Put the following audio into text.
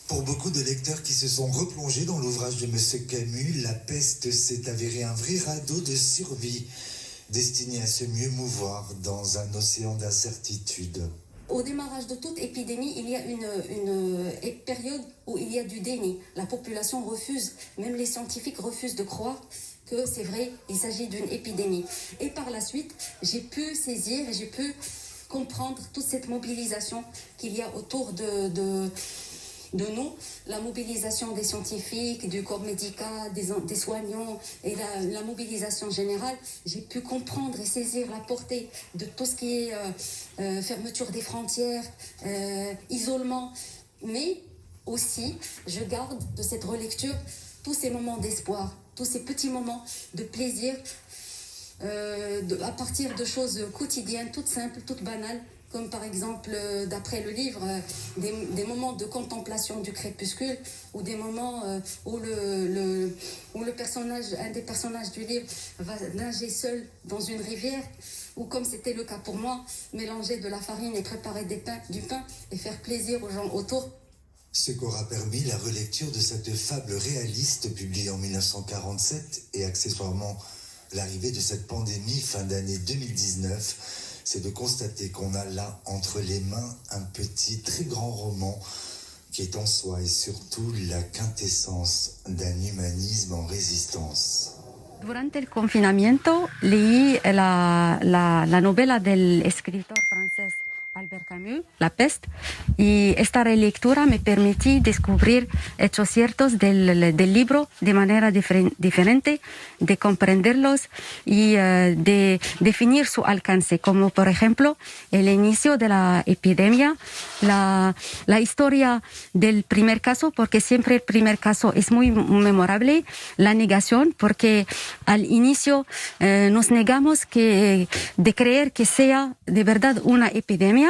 Pour beaucoup de lecteurs qui se sont replongés dans l'ouvrage de M. Camus, La peste s'est avérée un vrai radeau de survie, destiné à se mieux mouvoir dans un océan d'incertitude. Au démarrage de toute épidémie, il y a une période où il y a du déni. La population refuse, même les scientifiques refusent de croire que c'est vrai, il s'agit d'une épidémie. Et par la suite, j'ai pu saisir et j'ai pu comprendre toute cette mobilisation qu'il y a autour de nous, la mobilisation des scientifiques, du corps médical, des soignants et la mobilisation générale. J'ai pu comprendre et saisir la portée de tout ce qui est fermeture des frontières, isolement. Mais aussi, je garde de cette relecture tous ces moments d'espoir, tous ces petits moments de plaisir à partir de choses quotidiennes, toutes simples, toutes banales, comme par exemple, d'après le livre, des moments de contemplation du crépuscule, ou des moments où le personnage, un des personnages du livre va nager seul dans une rivière, ou comme c'était le cas pour moi, mélanger de la farine et préparer du pain et faire plaisir aux gens autour. Ce qu'aura permis la relecture de cette fable réaliste publiée en 1947 et accessoirement l'arrivée de cette pandémie fin d'année 2019, c'est de constater qu'on a là entre les mains un petit, très grand roman qui est en soi et surtout la quintessence d'un humanisme en résistance. Durante el confinamiento leí la novela del escritor francés Albert Camus, La peste, y esta relectura me permitió descubrir hechos ciertos del libro de manera diferente, de comprenderlos y de definir su alcance, como por ejemplo el inicio de la epidemia, la historia del primer caso, porque siempre el primer caso es muy memorable, la negación, porque al inicio nos negamos de creer que sea de verdad una epidemia.